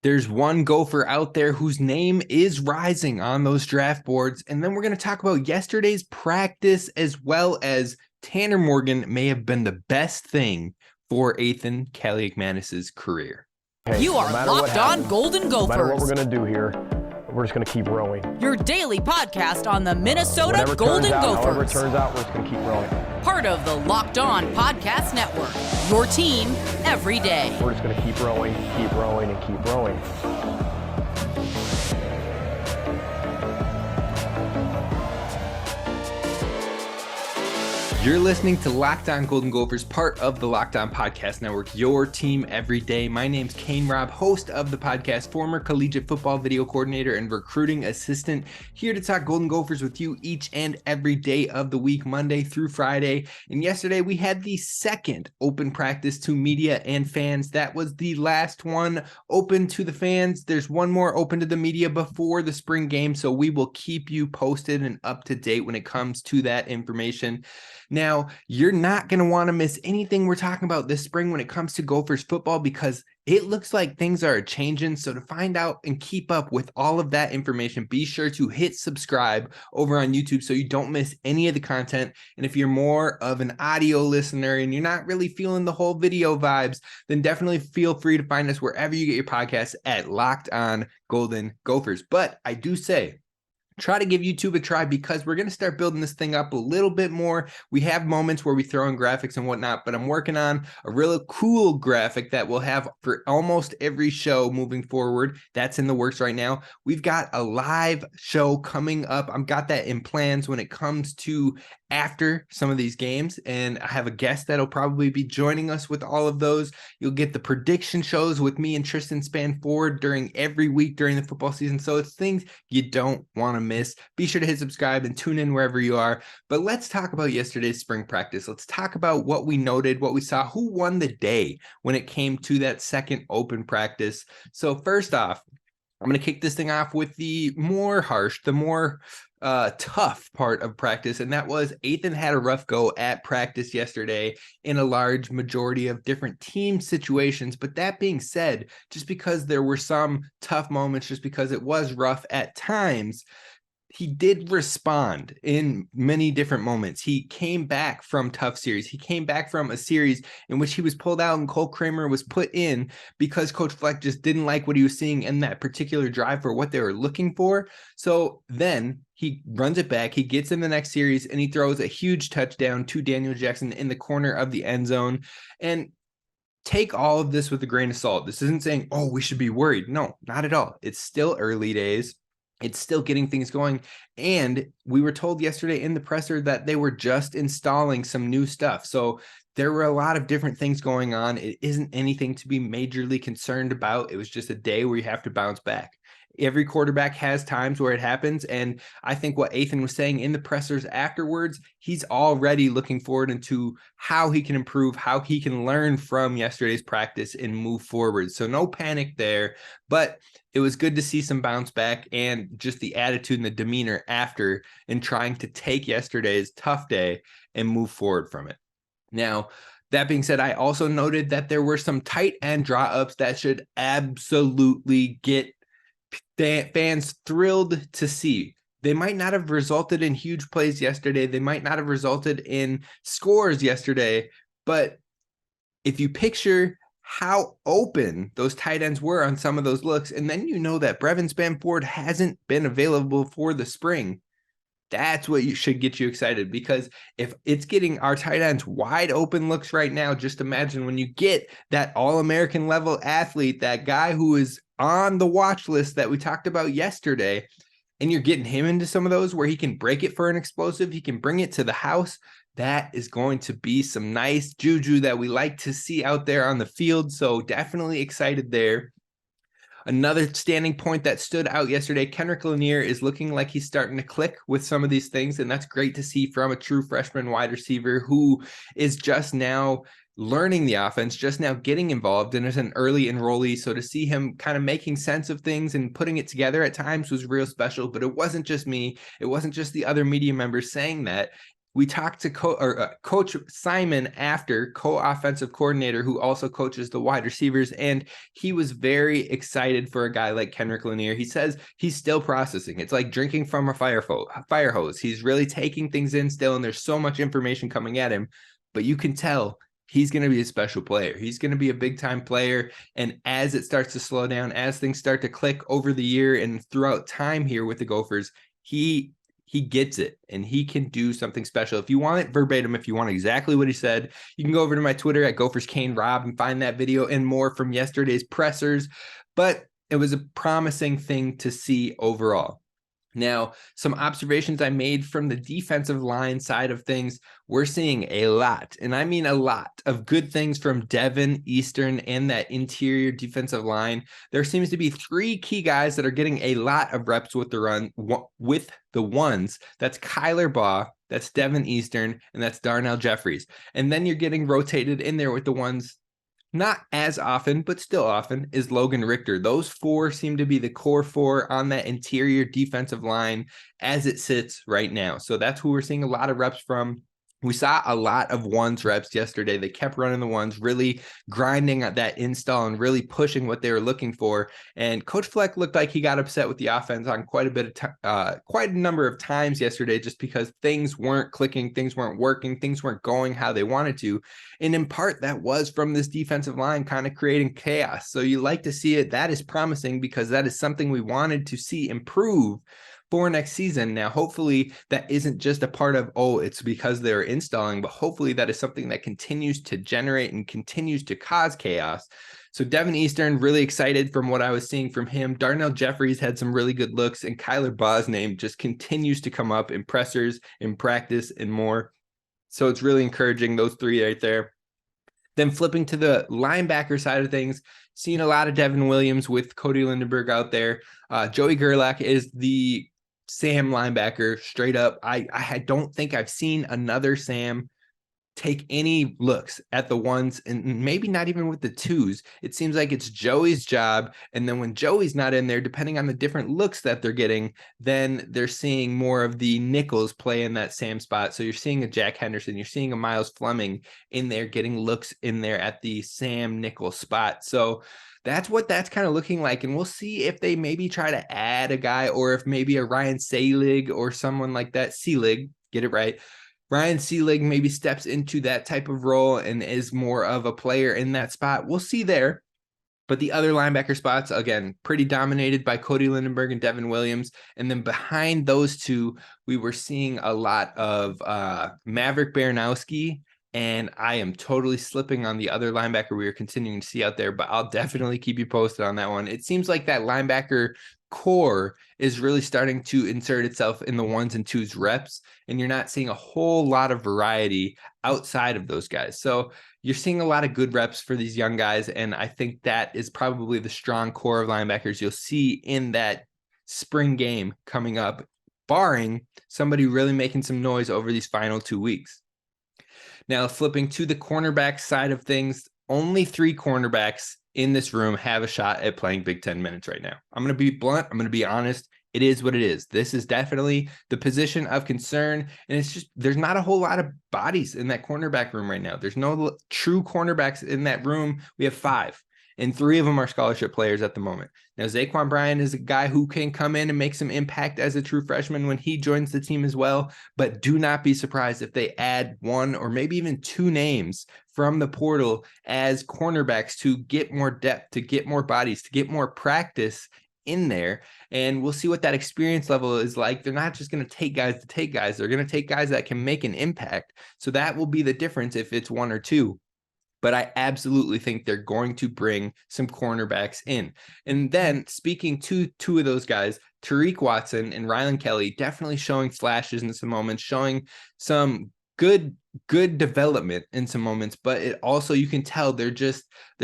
There's one Gopher out there whose name is rising on those draft boards. And then we're going to talk about yesterday's practice, as well as Tanner Morgan may have been the best thing for Athan Kaliakmanis' career. You are Locked On Golden Gophers. No matter what we're going to do here, we're just going to keep rowing. Your daily podcast on the Minnesota Golden Gophers. However it turns out, we're just going to keep rowing. Part of the Locked On Podcast Network. Your team every day. We're just going to keep rowing, and keep rowing. You're listening to Locked On Golden Gophers, part of the Locked On Podcast Network, your team every day. My name's Kane Rob, host of the podcast, former collegiate football video coordinator and recruiting assistant, here to talk Golden Gophers with you each and every day of the week, Monday through Friday. And yesterday we had the second open practice to media and fans. That was the last one open to the fans. There's one more open to the media before the spring game, so we will keep you posted and up to date when it comes to that information. Now, you're not going to want to miss anything we're talking about this spring when it comes to Gophers football, because it looks like things are changing. So to find out and keep up with all of that information, be sure to hit subscribe over on YouTube so you don't miss any of the content. And if you're more of an audio listener and you're not really feeling the whole video vibes, then definitely feel free to find us wherever you get your podcasts at Locked On Golden Gophers. But I do say, try to give YouTube a try, because we're going to start building this thing up a little bit more. We have moments where we throw in graphics and whatnot, but I'm working on a really cool graphic that we'll have for almost every show moving forward. That's in the works right now. We've got a live show coming up. I've got that in plans when it comes to after some of these games, and I have a guest that'll probably be joining us with all of those. You'll get the prediction shows with me and Tristan Spanford during every week during the football season. So it's things you don't want to miss. Be sure to hit subscribe and tune in wherever you are. But let's talk about yesterday's spring practice. Let's talk about what we noted, what we saw, who won the day when it came to that second open practice. So first off, I'm going to kick this thing off with the more harsh, the more tough part of practice, and that was Athan had a rough go at practice yesterday in a large majority of different team situations. But that being said, just because there were some tough moments, just because it was rough at times, he did respond in many different moments. He came back from tough series. He came back from a series in which he was pulled out and Cole Kramer was put in because Coach Fleck just didn't like what he was seeing in that particular drive for what they were looking for. So then he runs it back. He gets in the next series and he throws a huge touchdown to Daniel Jackson in the corner of the end zone. And take all of this with a grain of salt. This isn't saying, oh, we should be worried. No, not at all. It's still early days. It's still getting things going. And we were told yesterday in the presser that they were just installing some new stuff. So there were a lot of different things going on. It isn't anything to be majorly concerned about. It was just a day where you have to bounce back. Every quarterback has times where it happens. And I think what Athan was saying in the pressers afterwards, he's already looking forward into how he can improve, how he can learn from yesterday's practice and move forward. So no panic there, but it was good to see some bounce back and just the attitude and the demeanor after and trying to take yesterday's tough day and move forward from it. Now, that being said, I also noted that there were some tight end draw ups that should absolutely get fans thrilled to see. They might not have resulted in huge plays yesterday. They might not have resulted in scores yesterday. But if you picture how open those tight ends were on some of those looks, and then you know that Brevin Spanford hasn't been available for the spring, that's what you should get you excited. Because if it's getting our tight ends wide open looks right now, just imagine when you get that all-American level athlete, that guy who is on the watch list that we talked about yesterday, and you're getting him into some of those where he can break it for an explosive, he can bring it to the house. That is going to be some nice juju that we like to see out there on the field. So definitely excited there. Another standing point that stood out yesterday, Kendrick Lanier is looking like he's starting to click with some of these things, and that's great to see from a true freshman wide receiver who is just now learning the offense, just now getting involved, and is an early enrollee. So to see him kind of making sense of things and putting it together at times was real special. But it wasn't just me. It wasn't just the other media members saying that. We talked to Coach Simon after, co-offensive coordinator, who also coaches the wide receivers, and he was very excited for a guy like Kenrick Lanier. He says he's still processing. It's like drinking from a fire hose. He's really taking things in still, and there's so much information coming at him, but you can tell he's going to be a special player. He's going to be a big-time player, and as it starts to slow down, as things start to click over the year and throughout time here with the Gophers, he gets it, and he can do something special. If you want it verbatim, if you want exactly what he said, you can go over to my Twitter at Gophers Kane Rob and find that video and more from yesterday's pressers. But it was a promising thing to see overall. Now, some observations I made from the defensive line side of things, we're seeing a lot, and I mean a lot, of good things from Devin, Eastern, and that interior defensive line. There seems to be 3 key guys that are getting a lot of reps with the run, with the ones. That's Kyler Baugh, that's Devin Eastern, and that's Darnell Jeffries. And then you're getting rotated in there with the ones, not as often, but still often, is Logan Richter. Those 4 seem to be the core 4 on that interior defensive line as it sits right now. So that's who we're seeing a lot of reps from. We saw a lot of ones reps yesterday. They kept running the ones, really grinding at that install and really pushing what they were looking for. And Coach Fleck looked like he got upset with the offense on quite a number of times yesterday, just because things weren't clicking, things weren't working, things weren't going how they wanted to. And in part, that was from this defensive line kind of creating chaos. So you like to see it. That is promising, because that is something we wanted to see improve for next season. Now, hopefully that isn't just a part of, it's because they're installing, but hopefully that is something that continues to generate and continues to cause chaos. So Devin Eastern, really excited from what I was seeing from him. Darnell Jeffries had some really good looks, and Kyler Baugh's name just continues to come up in pressers, in practice, and more. So it's really encouraging, those 3 right there. Then flipping to the linebacker side of things, seeing a lot of Devin Williams with Cody Lindenberg out there. Joey Gerlach is the Sam linebacker, straight up. I don't think I've seen another Sam take any looks at the ones, and maybe not even with the 2s. It seems like it's Joey's job, and then when Joey's not in there, depending on the different looks that they're getting, then they're seeing more of the nickels play in that Sam spot. So you're seeing a Jack Henderson, you're seeing a Miles Fleming in there getting looks in there at the Sam nickel spot. So that's what that's kind of looking like. And we'll see if they maybe try to add a guy, or if maybe a Ryan Selig or someone like that, Selig, get it right, Ryan Selig maybe steps into that type of role and is more of a player in that spot. We'll see there. But the other linebacker spots, again, pretty dominated by Cody Lindenberg and Devin Williams. And then behind those 2, we were seeing a lot of Maverick Baranowski. And I am totally slipping on the other linebacker we are continuing to see out there, but I'll definitely keep you posted on that one. It seems like that linebacker core is really starting to insert itself in the 1s and 2s reps, and you're not seeing a whole lot of variety outside of those guys. So you're seeing a lot of good reps for these young guys, and I think that is probably the strong core of linebackers you'll see in that spring game coming up, barring somebody really making some noise over these final 2 weeks. Now, flipping to the cornerback side of things, only 3 cornerbacks in this room have a shot at playing Big Ten minutes right now. I'm going to be blunt. I'm going to be honest. It is what it is. This is definitely the position of concern. And it's just, there's not a whole lot of bodies in that cornerback room right now. There's no true cornerbacks in that room. We have 5. And 3 of them are scholarship players at the moment. Now, Zaquan Bryan is a guy who can come in and make some impact as a true freshman when he joins the team as well. But do not be surprised if they add 1 or maybe even 2 names from the portal as cornerbacks to get more depth, to get more bodies, to get more practice in there. And we'll see what that experience level is like. They're not just going to take guys to take guys. They're going to take guys that can make an impact. So that will be the difference if it's 1 or 2. But I absolutely think they're going to bring some cornerbacks in. And then speaking to 2 of those guys, Tariq Watson and Rylan Kelly, definitely showing flashes in some moments, showing some good development in some moments. But it also, you can tell they're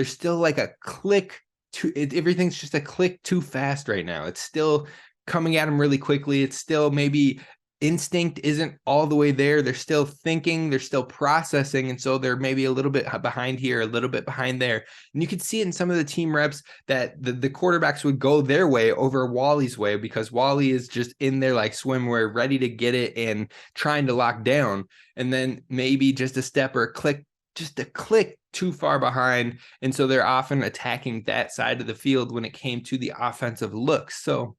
still like a click everything's just a click too fast right now. It's still coming at them really quickly. It's still maybe instinct isn't all the way there. They're still thinking, they're still processing. And so they're maybe a little bit behind here, a little bit behind there. And you could see it in some of the team reps that the quarterbacks would go their way over Wally's way, because Wally is just in there like swimwear, ready to get it and trying to lock down. And then maybe just a step or a click, just a click too far behind. And so they're often attacking that side of the field when it came to the offensive looks. So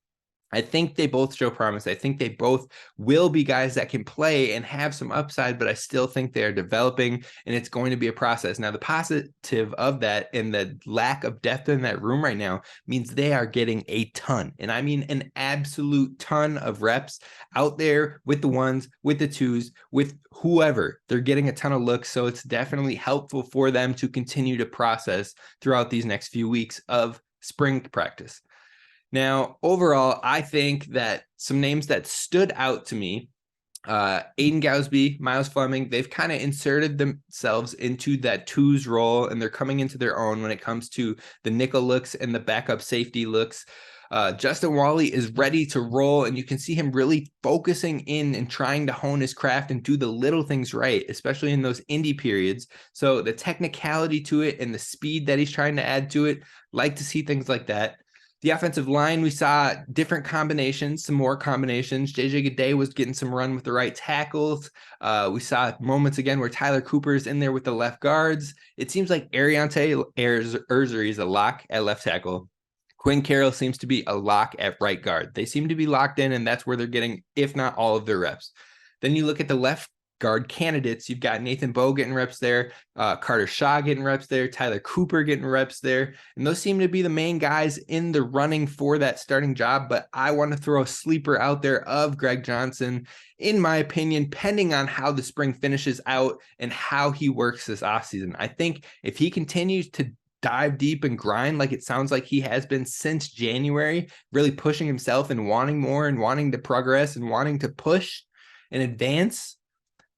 I think they both show promise. I think they both will be guys that can play and have some upside, but I still think they're developing, and it's going to be a process. Now, the positive of that and the lack of depth in that room right now means they are getting a ton, and I mean an absolute ton of reps out there with the ones, with the twos, with whoever. They're getting a ton of looks, so it's definitely helpful for them to continue to process throughout these next few weeks of spring practice. Now, overall, I think that some names that stood out to me, Aiden Gowsby, Miles Fleming, they've kind of inserted themselves into that twos role, and they're coming into their own when it comes to the nickel looks and the backup safety looks. Justin Wally is ready to roll, and you can see him really focusing in and trying to hone his craft and do the little things right, especially in those indie periods. So the technicality to it and the speed that he's trying to add to it, like to see things like that. The offensive line, we saw different combinations, some more combinations. JJ Gaudet was getting some run with the right tackles. We saw moments again where Tyler Cooper is in there with the left guards. It seems like Ariante Erzuri is a lock at left tackle. Quinn Carroll seems to be a lock at right guard. They seem to be locked in, and that's where they're getting, if not all of their reps. Then you look at the left guard candidates. You've got Nathan Bowe getting reps there, Carter Shaw getting reps there, Tyler Cooper getting reps there, and those seem to be the main guys in the running for that starting job. But I want to throw a sleeper out there of Greg Johnson, in my opinion, pending on how the spring finishes out and how he works this offseason. I think if he continues to dive deep and grind like it sounds like he has been since January, really pushing himself and wanting more and wanting to progress and wanting to push and advance,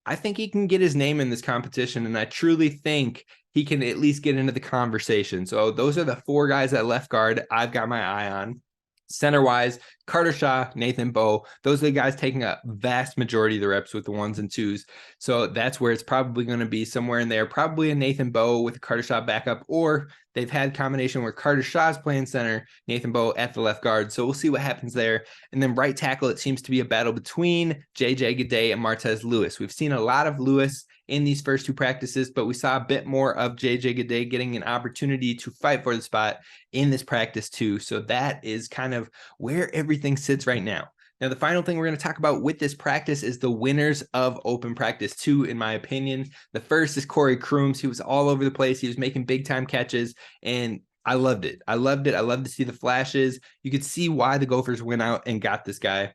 I think he can get his name in this competition, and I truly think he can at least get into the conversation. So those are the four guys at left guard I've got my eye on. Center-wise, Carter Shaw, Nathan Bowe, those are the guys taking a vast majority of the reps with the ones and twos. So that's where it's probably going to be somewhere in there, probably a Nathan Bowe with a Carter Shaw backup, or they've had combination where Carter Shaw's playing center, Nathan Bowe at the left guard. So we'll see what happens there. And then right tackle, it seems to be a battle between JJ Gaudet and Martez Lewis. We've seen a lot of Lewis in these first two practices, but we saw a bit more of JJ Gaudet getting an opportunity to fight for the spot in this practice too. So that is kind of where everything sits right now. Now, the final thing we're going to talk about with this practice is the winners of open practice 2, in my opinion. The first is Corey Crooms. He was all over the place. He was making big time catches, and I loved it. I loved it. I loved to see the flashes. You could see why the Gophers went out and got this guy.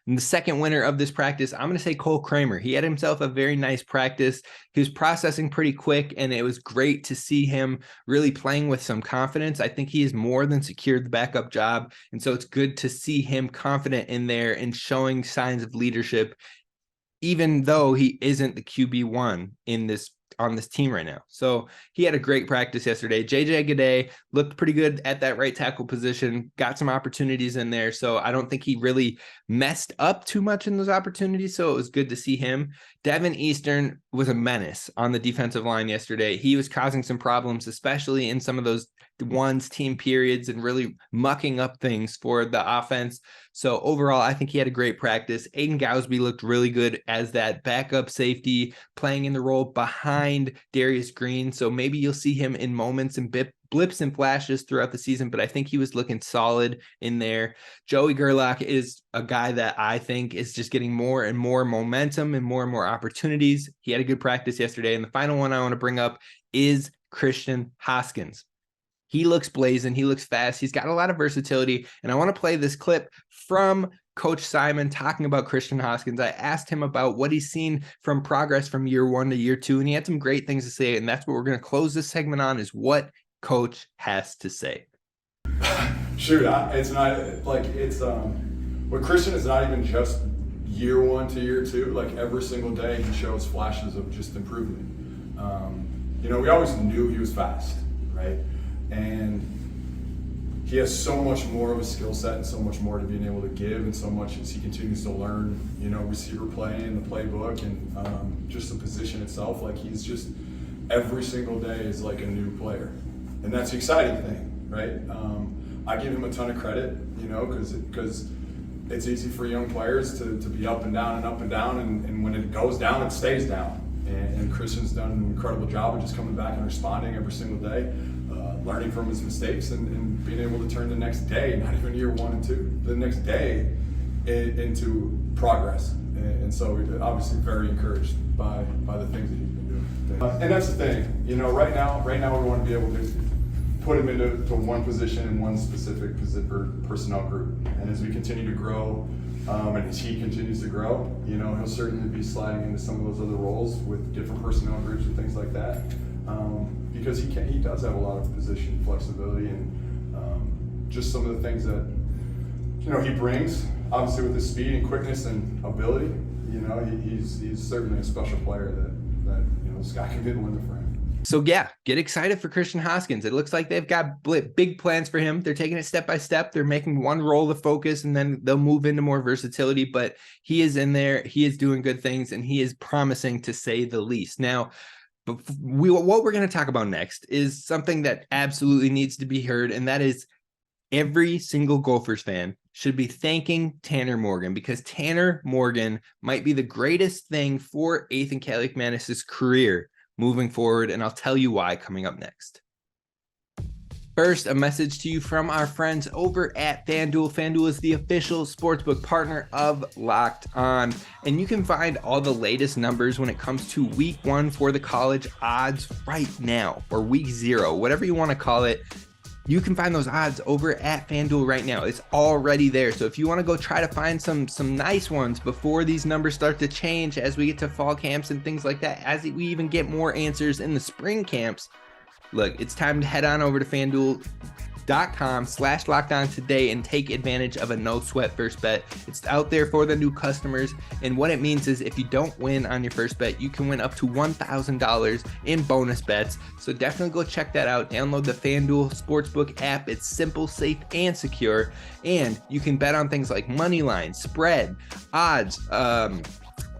And the second winner of this practice, I'm going to say Cole Kramer. He had himself a very nice practice. He was processing pretty quick, and it was great to see him really playing with some confidence. I think he has more than secured the backup job, and so it's good to see him confident in there and showing signs of leadership, even though he isn't the QB1 on this team right now. So he had a great practice yesterday. JJ Gaudet looked pretty good at that right tackle position, got some opportunities in there. So I don't think he really messed up too much in those opportunities. So it was good to see him. Devin Eastern was a menace on the defensive line yesterday. He was causing some problems, especially in some of those ones team periods, and really mucking up things for the offense. So overall, I think he had a great practice. Aiden Gowsby looked really good as that backup safety, playing in the role behind Darius Green. So maybe you'll see him in moments and blips and flashes throughout the season, but I think he was looking solid in there. Joey Gerlach is a guy that I think is just getting more and more momentum and more opportunities. He had a good practice yesterday. And the final one I want to bring up is Christian Hoskins. He looks blazing. He looks fast. He's got a lot of versatility. And I want to play this clip from Coach Simon talking about Christian Hoskins. I asked him about what he's seen from progress from year 1 to year 2, and he had some great things to say. And that's what we're going to close this segment on, is what Coach has to say. Shoot, it's not like it's with Christian, it's not even just year 1 to year 2. Like every single day, he shows flashes of just improvement. We always knew he was fast, right? And he has so much more of a skill set and so much more to being able to give, and so much as he continues to learn, receiver play and the playbook and just the position itself. Like, he's just, every single day is like a new player. And that's the exciting thing, right? I give him a ton of credit, because it's easy for young players to be up and down, and when it goes down, it stays down. And Christian's done an incredible job of just coming back and responding every single day, learning from his mistakes and being able to turn the next day, not even year 1 and 2, the next day into progress. And so we're obviously very encouraged by the things that he's been doing. And that's the thing, right now we want to be able to put him into one position in one specific personnel group. And as we continue to grow, and as he continues to grow, he'll certainly be sliding into some of those other roles with different personnel groups and things like that. Because he does have a lot of position flexibility and just some of the things that he brings. Obviously, with his speed and quickness and ability, he's certainly a special player that the sky can be the limit for him. So yeah, get excited for Christian Hoskins. It looks like they've got big plans for him. They're taking it step by step. They're making one role the focus, and then they'll move into more versatility. But he is in there. He is doing good things, and he is promising, to say the least. Now, what we're going to talk about next is something that absolutely needs to be heard, and that is every single Gophers fan should be thanking Tanner Morgan, because Tanner Morgan might be the greatest thing for Athan Kaliakmanis' career moving forward, and I'll tell you why coming up next. First, a message to you from our friends over at FanDuel. FanDuel is the official sportsbook partner of Locked On, and you can find all the latest numbers when it comes to week 1 for the college odds right now, or week 0, whatever you want to call it. You can find those odds over at FanDuel right now. It's already there. So if you want to go try to find some nice ones before these numbers start to change as we get to fall camps and things like that, as we even get more answers in the spring camps, look, it's time to head on over to FanDuel.com/lockedon today and take advantage of a no sweat first bet. It's out there for the new customers, and what it means is if you don't win on your first bet, you can win up to $1,000 in bonus bets. So definitely go check that out. Download the FanDuel Sportsbook app. It's simple, safe, and secure, and you can bet on things like money line, spread, odds,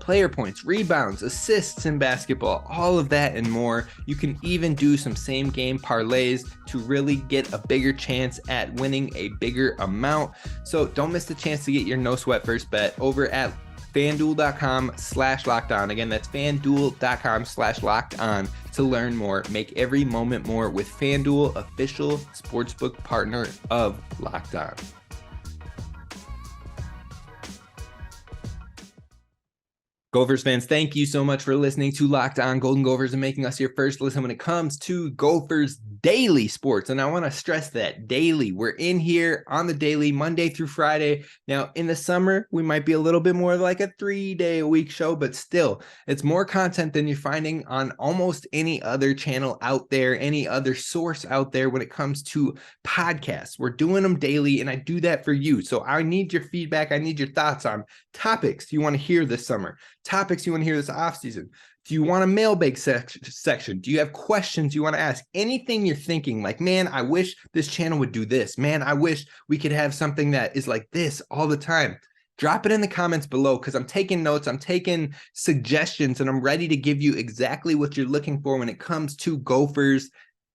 player points, rebounds, assists in basketball, all of that and more. You can even do some same game parlays to really get a bigger chance at winning a bigger amount. So don't miss the chance to get your no sweat first bet over at FanDuel.com/lockedon. Again, that's FanDuel.com/lockedon to learn more. Make every moment more with FanDuel, official sportsbook partner of Locked On. Gophers fans, thank you so much for listening to Locked On Golden Gophers and making us your first listen when it comes to Gophers daily sports. And I want to stress that daily. We're in here on the daily, Monday through Friday. Now, in the summer, we might be a little bit more like a 3-day-a-week show, but still, it's more content than you're finding on almost any other channel out there, any other source out there when it comes to podcasts. We're doing them daily, and I do that for you. So I need your feedback. I need your thoughts on topics you want to hear this summer, topics you want to hear this offseason. Do you want a mailbag section? Do you have questions you want to ask? Anything you're thinking like, man, I wish this channel would do this. Man, I wish we could have something that is like this all the time. Drop it in the comments below, because I'm taking notes, I'm taking suggestions, and I'm ready to give you exactly what you're looking for when it comes to Gophers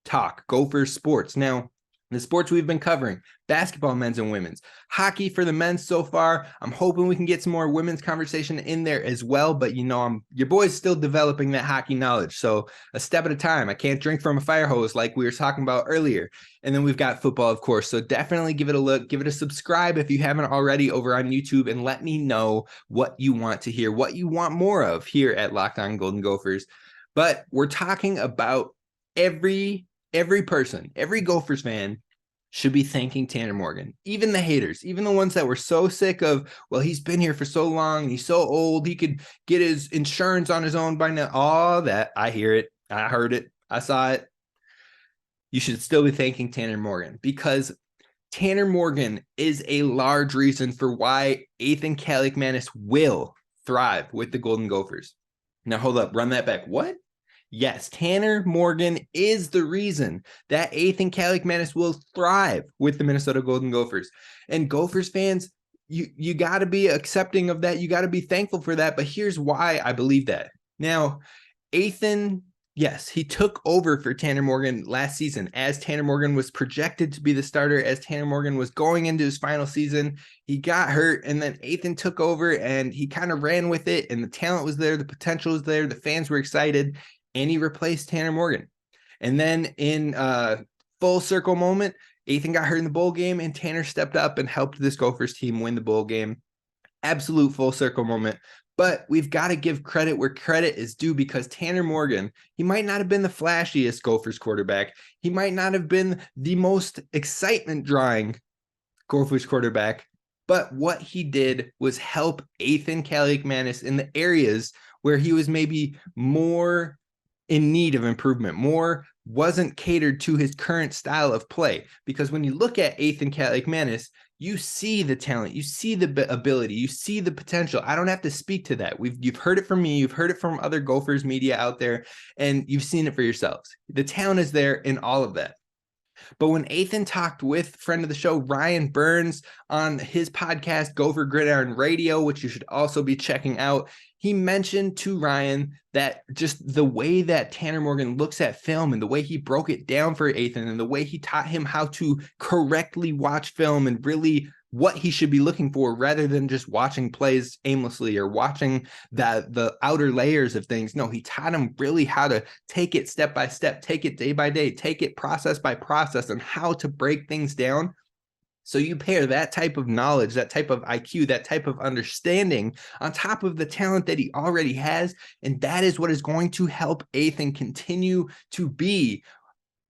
talk, Gophers sports. Now, the sports we've been covering, basketball, men's and women's, hockey for the men's so far. I'm hoping we can get some more women's conversation in there as well. But your boy's still developing that hockey knowledge. So a step at a time. I can't drink from a fire hose like we were talking about earlier. And then we've got football, of course. So definitely give it a look. Give it a subscribe if you haven't already over on YouTube, and let me know what you want to hear, what you want more of here at Locked On Golden Gophers. But we're talking about every person, every Gophers fan should be thanking Tanner Morgan. Even the haters, even the ones that were so sick of, well, he's been here for so long and he's so old, he could get his insurance on his own by now. All that, I hear it, I heard it, I saw it. You should still be thanking Tanner Morgan, because Tanner Morgan is a large reason for why Athan Kaliakmanis will thrive with the Golden Gophers. Now, hold up, run that back. What? Yes, Tanner Morgan is the reason that Athan Kaliakmanis will thrive with the Minnesota Golden Gophers. And Gophers fans, you got to be accepting of that. You got to be thankful for that. But here's why I believe that. Now, Athan, yes, he took over for Tanner Morgan last season as Tanner Morgan was projected to be the starter, as Tanner Morgan was going into his final season. He got hurt, and then Athan took over, and he kind of ran with it, and the talent was there, the potential was there, the fans were excited, and he replaced Tanner Morgan. And then in full circle moment, Athan got hurt in the bowl game, and Tanner stepped up and helped this Gophers team win the bowl game. Absolute full circle moment. But we've got to give credit where credit is due, because Tanner Morgan, he might not have been the flashiest Gophers quarterback. He might not have been the most excitement drawing Gophers quarterback. But what he did was help Athan Kaliakmanis in the areas where he was maybe more in need of improvement, more wasn't catered to his current style of play. Because when you look at Athan Kaliakmanis, you see the talent, you see the ability, you see the potential. I don't have to speak to that. You've heard it from me, you've heard it from other Gophers media out there, and you've seen it for yourselves. The talent is there in all of that. But when Athan talked with friend of the show, Ryan Burns, on his podcast, Gopher Gridiron Radio, which you should also be checking out, he mentioned to Ryan that just the way that Tanner Morgan looks at film and the way he broke it down for Athan and the way he taught him how to correctly watch film and really what he should be looking for, rather than just watching plays aimlessly or watching the outer layers of things. No, he taught him really how to take it step by step, take it day by day, take it process by process, and how to break things down. So you pair that type of knowledge, that type of IQ, that type of understanding on top of the talent that he already has, and that is what is going to help Athan continue to be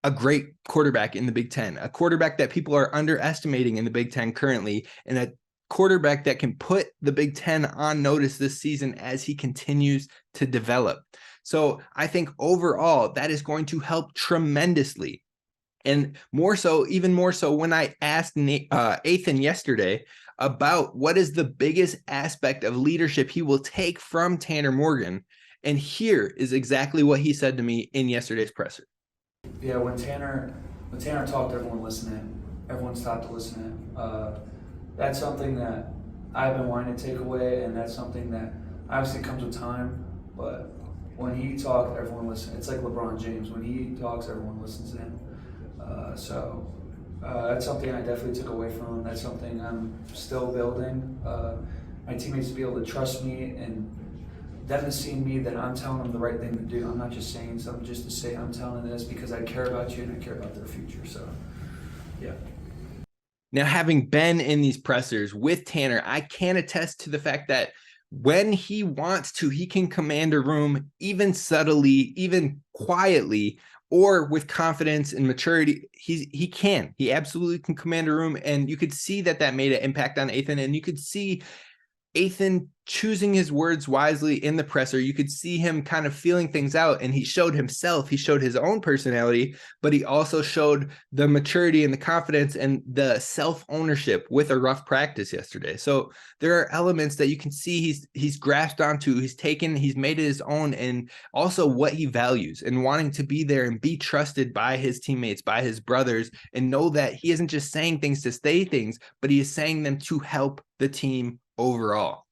a great quarterback in the Big Ten, a quarterback that people are underestimating in the Big Ten currently, and a quarterback that can put the Big Ten on notice this season as he continues to develop. So I think overall that is going to help tremendously. And even more so, when I asked Athan yesterday about what is the biggest aspect of leadership he will take from Tanner Morgan, and here is exactly what he said to me in yesterday's presser. Yeah, when Tanner talked, everyone listened. Everyone stopped to listen. That's something that I've been wanting to take away, and that's something that obviously comes with time. But when he talked, everyone listened. It's like LeBron James. When he talks, everyone listens to him. So that's something I definitely took away from him. That's something I'm still building. My teammates to be able to trust me and them to see in me that I'm telling them the right thing to do. I'm not just saying something just to say I'm telling this, because I care about you and I care about their future. So, yeah. Now, having been in these pressers with Tanner, I can attest to the fact that when he wants to, he can command a room, even subtly, even quietly, or with confidence and maturity. He absolutely can command a room. And you could see that made an impact on Athan, and you could see Athan choosing his words wisely in the presser. You could see him kind of feeling things out, and he showed himself, he showed his own personality, but he also showed the maturity and the confidence and the self-ownership with a rough practice yesterday. So there are elements that you can see he's grasped onto, he's made it his own, and also what he values and wanting to be there and be trusted by his teammates, by his brothers, and know that he isn't just saying things to say things, but he is saying them to help the team overall.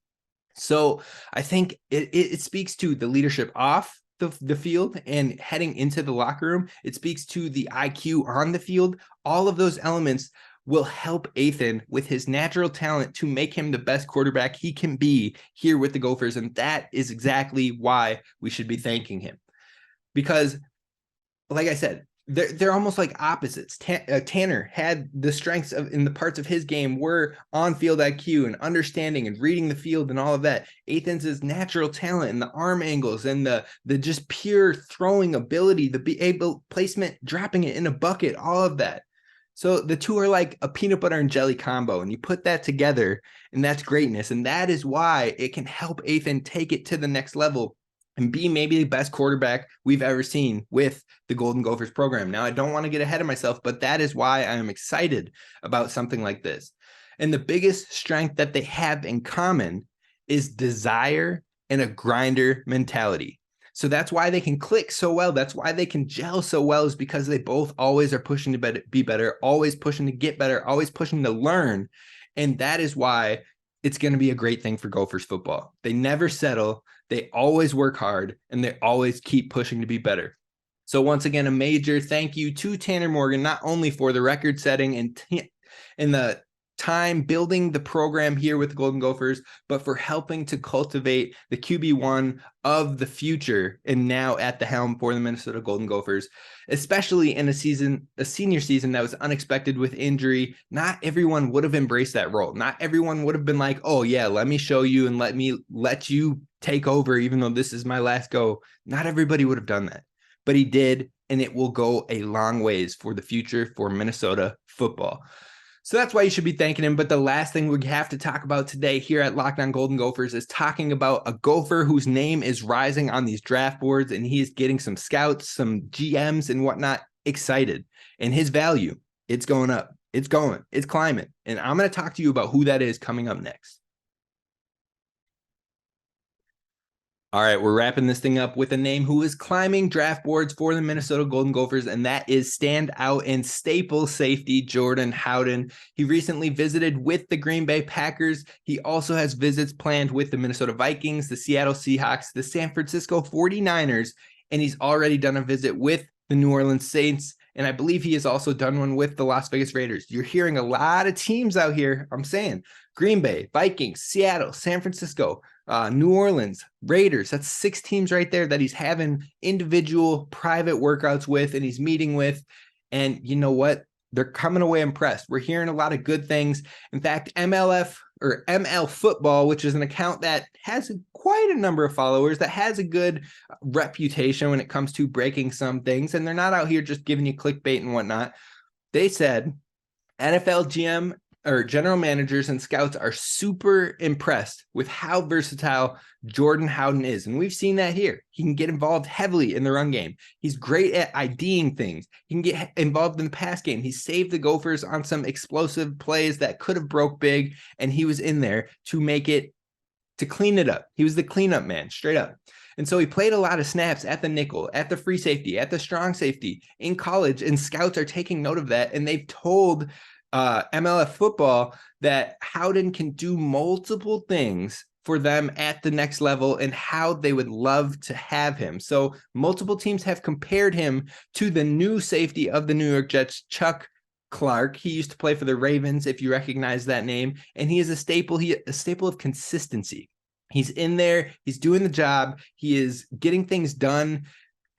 So I think it speaks to the leadership off the field and heading into the locker room. It speaks to the IQ on the field. All of those elements will help Athan with his natural talent to make him the best quarterback he can be here with the Gophers. And that is exactly why we should be thanking him. Because, like I said, they're almost like opposites. Tanner had the strengths in the parts of his game were on-field IQ and understanding and reading the field and all of that. Athan's his natural talent and the arm angles and the just pure throwing ability, the be able placement, dropping it in a bucket, all of that. So the two are like a peanut butter and jelly combo, and you put that together, and that's greatness. And that is why it can help Athan take it to the next level and be maybe the best quarterback we've ever seen with the Golden Gophers program. Now, I don't want to get ahead of myself, but that is why I am excited about something like this. And the biggest strength that they have in common is desire and a grinder mentality. So that's why they can click so well. That's why they can gel so well, is because they both always are pushing to be better, always pushing to get better, always pushing to learn. And that is why it's going to be a great thing for Gophers football. They never settle. They always work hard, and they always keep pushing to be better. So once again, a major thank you to Tanner Morgan, not only for the record setting and the time building the program here with the Golden Gophers, but for helping to cultivate the QB1 of the future and now at the helm for the Minnesota Golden Gophers, especially in a senior season that was unexpected with injury. Not everyone would have embraced that role. Not everyone would have been like, oh yeah, let me show you and let you take over, even though this is my last go. Not everybody would have done that, but he did, and it will go a long ways for the future for Minnesota football. So that's why you should be thanking him. But the last thing we have to talk about today here at Locked On Golden Gophers is talking about a Gopher whose name is rising on these draft boards, and he is getting some scouts, some GMs and whatnot excited. And his value, it's going up. It's climbing. And I'm going to talk to you about who that is coming up next. All right, we're wrapping this thing up with a name who is climbing draft boards for the Minnesota Golden Gophers, and that is standout and staple safety Jordan Howden. He recently visited with the Green Bay Packers. He also has visits planned with the Minnesota Vikings, the Seattle Seahawks, the San Francisco 49ers, and he's already done a visit with the New Orleans Saints, and I believe he has also done one with the Las Vegas Raiders. You're hearing a lot of teams out here. I'm saying Green Bay, Vikings, Seattle, San Francisco, New Orleans, Raiders. That's 6 teams right there that he's having individual private workouts with and he's meeting with. And you know what? They're coming away impressed. We're hearing a lot of good things. In fact, ML Football, which is an account that has quite a number of followers, that has a good reputation when it comes to breaking some things. And they're not out here just giving you clickbait and whatnot. They said NFL GM or general managers and scouts are super impressed with how versatile Jordan Howden is. And we've seen that here. He can get involved heavily in the run game. He's great at IDing things. He can get involved in the pass game. He saved the Gophers on some explosive plays that could have broke big, and he was in there to clean it up. He was the cleanup man, straight up. And so he played a lot of snaps at the nickel, at the free safety, at the strong safety in college, and scouts are taking note of that, and they've told MLF Football that Howden can do multiple things for them at the next level and how they would love to have him. So multiple teams have compared him to the new safety of the New York Jets, Chuck Clark. He used to play for the Ravens, if you recognize that name, and he is a staple of consistency. He's in there, he's doing the job, he is getting things done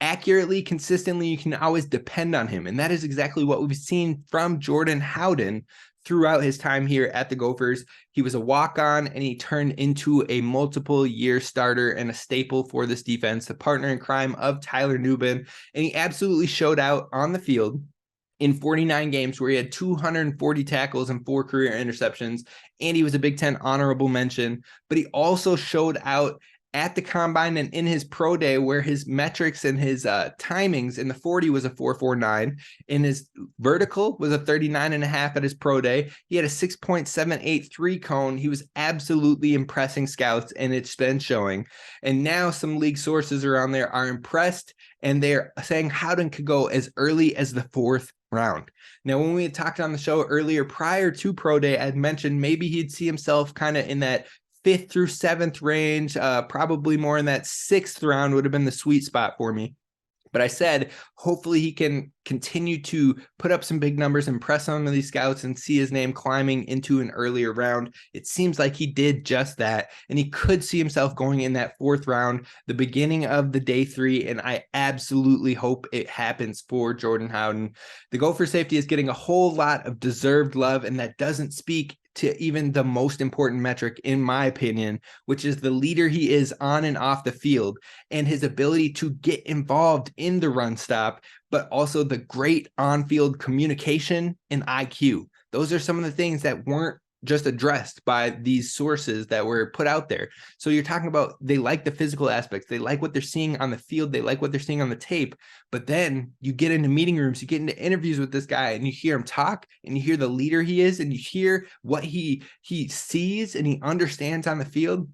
accurately, consistently. You can always depend on him. And that is exactly what we've seen from Jordan Howden throughout his time here at the Gophers. He was a walk-on and he turned into a multiple-year starter and a staple for this defense, the partner in crime of Tyler Nubin. And he absolutely showed out on the field in 49 games where he had 240 tackles and 4 career interceptions. And he was a Big Ten honorable mention, but he also showed out at the combine and in his pro day, where his metrics and his timings in the 40 was a 4.49, in his vertical was a 39.5 at his pro day. He had a 6.783 cone. He was absolutely impressing scouts, and it's been showing. And now some league sources around there are impressed, and they're saying Howden could go as early as the 4th round. Now, when we had talked on the show earlier, prior to pro day, I'd mentioned maybe he'd see himself kind of in that 5th through 7th range, probably more in that 6th round would have been the sweet spot for me. But I said, hopefully he can continue to put up some big numbers, impress some of these scouts, and see his name climbing into an earlier round. It seems like he did just that, and he could see himself going in that 4th round, the beginning of the day 3, and I absolutely hope it happens for Jordan Howden. The Gopher safety is getting a whole lot of deserved love, and that doesn't speak to even the most important metric, in my opinion, which is the leader he is on and off the field and his ability to get involved in the run stop, but also the great on-field communication and IQ. Those are some of the things that weren't just addressed by these sources that were put out there. So you're talking about, they like the physical aspects, they like what they're seeing on the field, they like what they're seeing on the tape, but then you get into meeting rooms, you get into interviews with this guy, and you hear him talk, and you hear the leader he is, and you hear what he sees and he understands on the field.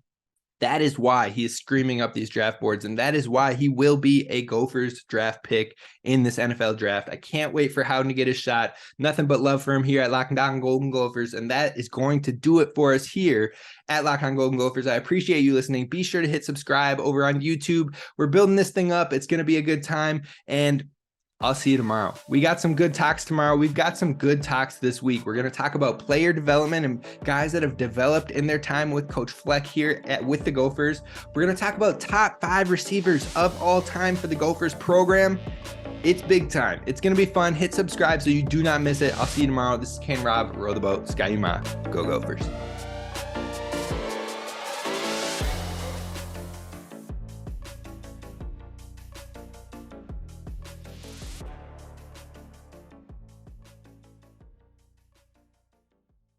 That is why he is screaming up these draft boards, and that is why he will be a Gophers draft pick in this NFL draft. I can't wait for Howden to get his shot. Nothing but love for him here at Locked On Golden Gophers, and that is going to do it for us here at Locked On Golden Gophers. I appreciate you listening. Be sure to hit subscribe over on YouTube. We're building this thing up. It's going to be a good time, and I'll see you tomorrow. We got some good talks tomorrow. We've got some good talks this week. We're going to talk about player development and guys that have developed in their time with Coach Fleck here with the Gophers. We're going to talk about top 5 receivers of all time for the Gophers program. It's big time. It's going to be fun. Hit subscribe so you do not miss it. I'll see you tomorrow. This is Kane Rob. Row the boat. Sky Ma. Go Gophers.